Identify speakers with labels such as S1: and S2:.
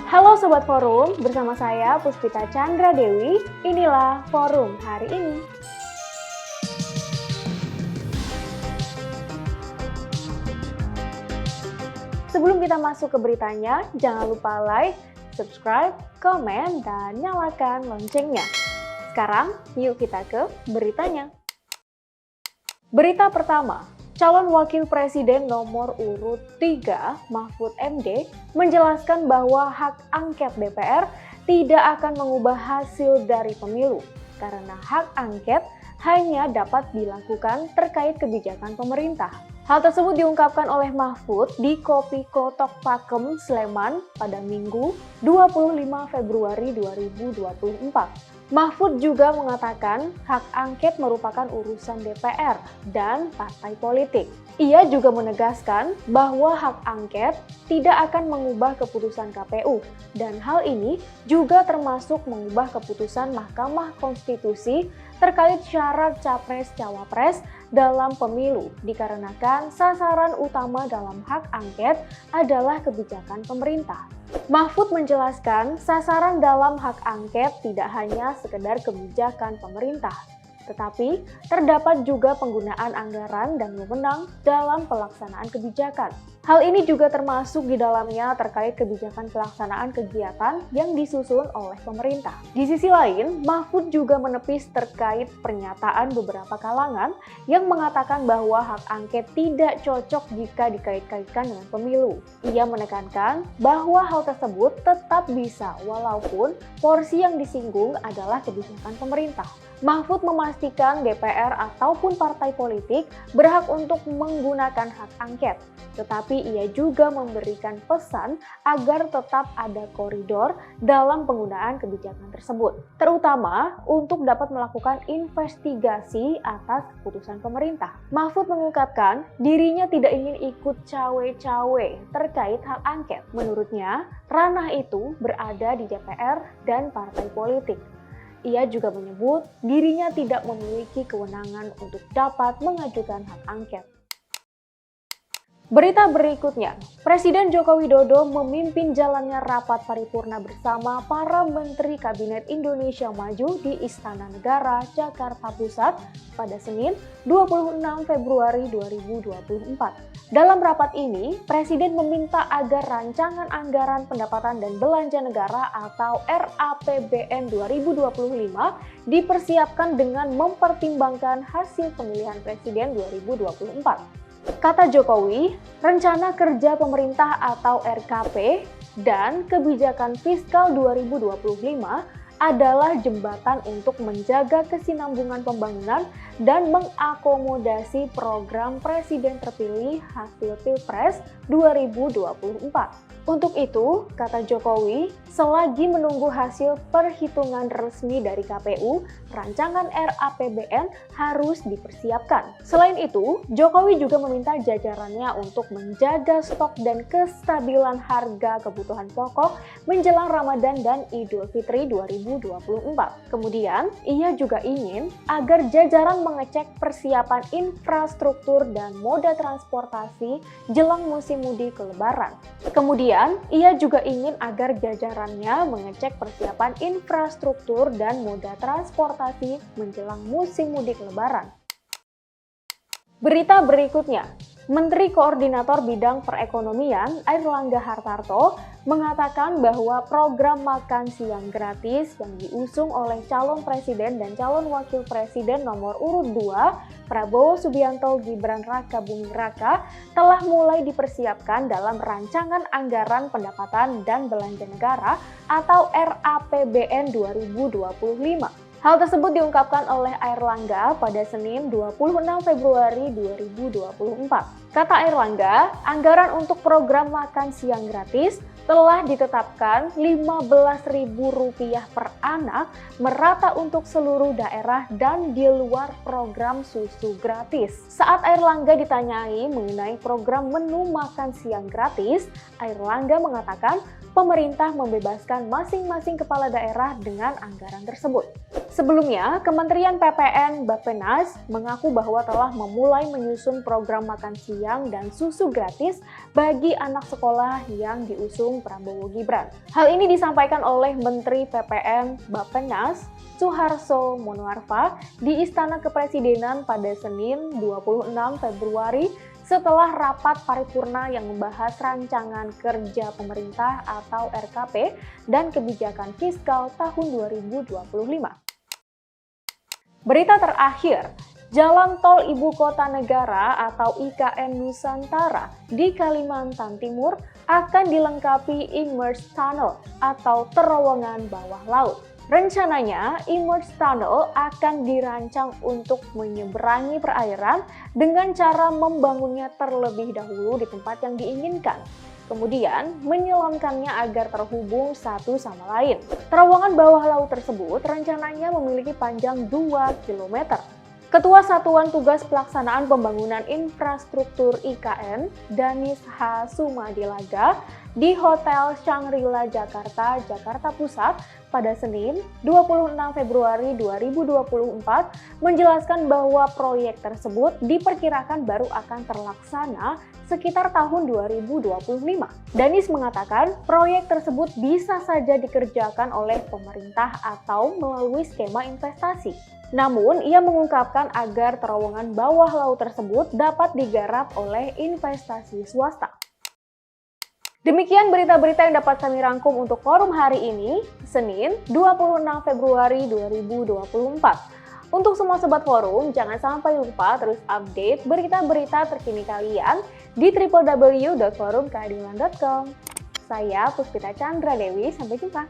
S1: Halo Sobat Forum, bersama saya Puspita Chandra Dewi, inilah Forum hari ini. Sebelum kita masuk ke beritanya, jangan lupa like, subscribe, komen, dan nyalakan loncengnya. Sekarang, yuk kita ke beritanya. Berita pertama. Calon Wakil Presiden nomor urut 3, Mahfud MD, menjelaskan bahwa hak angket DPR tidak akan mengubah hasil dari pemilu, karena hak angket hanya dapat dilakukan terkait kebijakan pemerintah. Hal tersebut diungkapkan oleh Mahfud di Kopi Klotok Pakem, Sleman pada Minggu 25 Februari 2024. Mahfud juga mengatakan hak angket merupakan urusan DPR dan partai politik. Ia juga menegaskan bahwa hak angket tidak akan mengubah keputusan KPU dan hal ini juga termasuk mengubah keputusan Mahkamah Konstitusi terkait syarat Capres-Cawapres dalam pemilu dikarenakan sasaran utama dalam hak angket adalah kebijakan pemerintah. Mahfud menjelaskan sasaran dalam hak angket tidak hanya sekedar kebijakan pemerintah, tetapi terdapat juga penggunaan anggaran dan wewenang dalam pelaksanaan kebijakan. Hal ini juga termasuk di dalamnya terkait kebijakan pelaksanaan kegiatan yang disusun oleh pemerintah. Di sisi lain, Mahfud juga menepis terkait pernyataan beberapa kalangan yang mengatakan bahwa hak angket tidak cocok jika dikait-kaitkan dengan pemilu. Ia menekankan bahwa hal tersebut tetap bisa walaupun porsi yang disinggung adalah kebijakan pemerintah. Mahfud memastikan DPR ataupun partai politik berhak untuk menggunakan hak angket, tetapi ia juga memberikan pesan agar tetap ada koridor dalam penggunaan kebijakan tersebut, terutama untuk dapat melakukan investigasi atas keputusan pemerintah. Mahfud mengungkapkan dirinya tidak ingin ikut cawe-cawe terkait hak angket. Menurutnya, ranah itu berada di DPR dan partai politik. Ia juga menyebut dirinya tidak memiliki kewenangan untuk dapat mengajukan hak angket. Berita berikutnya, Presiden Joko Widodo memimpin jalannya rapat paripurna bersama para Menteri Kabinet Indonesia Maju di Istana Negara, Jakarta Pusat pada Senin 26 Februari 2024. Dalam rapat ini, Presiden meminta agar rancangan anggaran pendapatan dan belanja negara atau RAPBN 2025 dipersiapkan dengan mempertimbangkan hasil pemilihan Presiden 2024. Kata Jokowi, rencana kerja pemerintah atau RKP dan kebijakan fiskal 2025 adalah jembatan untuk menjaga kesinambungan pembangunan dan mengakomodasi program Presiden terpilih hasil Pilpres 2024. Untuk itu, kata Jokowi, selagi menunggu hasil perhitungan resmi dari KPU, rancangan RAPBN harus dipersiapkan. Selain itu, Jokowi juga meminta jajarannya untuk menjaga stok dan kestabilan harga kebutuhan pokok menjelang Ramadan dan Idul Fitri 2024. Kemudian, ia juga ingin agar jajaran mengecek persiapan infrastruktur dan moda transportasi jelang musim mudik Lebaran. Kemudian, ia juga ingin agar jajarannya mengecek persiapan infrastruktur dan moda transportasi menjelang musim mudik Lebaran. Berita berikutnya, Menteri Koordinator Bidang Perekonomian Airlangga Hartarto mengatakan bahwa program makan siang gratis yang diusung oleh calon presiden dan calon wakil presiden nomor urut 2, Prabowo Subianto Gibran Raka Buming Raka, telah mulai dipersiapkan dalam rancangan anggaran pendapatan dan belanja negara atau RAPBN 2025. Hal tersebut diungkapkan oleh Airlangga pada Senin 26 Februari 2024. Kata Airlangga, anggaran untuk program makan siang gratis telah ditetapkan Rp15.000 per anak merata untuk seluruh daerah dan di luar program susu gratis. Saat Airlangga ditanyai mengenai program menu makan siang gratis, Airlangga mengatakan pemerintah membebaskan masing-masing kepala daerah dengan anggaran tersebut. Sebelumnya, Kementerian PPN Bappenas mengaku bahwa telah memulai menyusun program makan siang dan susu gratis bagi anak sekolah yang diusung Prabowo Gibran. Hal ini disampaikan oleh Menteri PPN Bappenas Suharso Monoarfa di Istana Kepresidenan pada Senin 26 Februari setelah rapat paripurna yang membahas rancangan kerja pemerintah atau RKP dan kebijakan fiskal tahun 2025. Berita terakhir, Jalan Tol Ibu Kota Negara atau IKN Nusantara di Kalimantan Timur akan dilengkapi Immersed Tunnel atau terowongan bawah laut. Rencananya, Immersed Tunnel akan dirancang untuk menyeberangi perairan dengan cara membangunnya terlebih dahulu di tempat yang diinginkan. Kemudian, menyelamkannya agar terhubung satu sama lain. Terowongan bawah laut tersebut rencananya memiliki panjang 2 km. Ketua Satuan Tugas Pelaksanaan Pembangunan Infrastruktur IKN, Danis H. Sumadilaga, di Hotel Shangri-La Jakarta, Jakarta Pusat, pada Senin 26 Februari 2024 menjelaskan bahwa proyek tersebut diperkirakan baru akan terlaksana sekitar tahun 2025. Danis mengatakan proyek tersebut bisa saja dikerjakan oleh pemerintah atau melalui skema investasi. Namun, ia mengungkapkan agar terowongan bawah laut tersebut dapat digarap oleh investasi swasta. Demikian berita-berita yang dapat kami rangkum untuk forum hari ini, Senin 26 Februari 2024. Untuk semua sobat forum, jangan sampai lupa terus update berita-berita terkini kalian di www.forumkeadilan.com. Saya Puspita Chandra Dewi, sampai jumpa.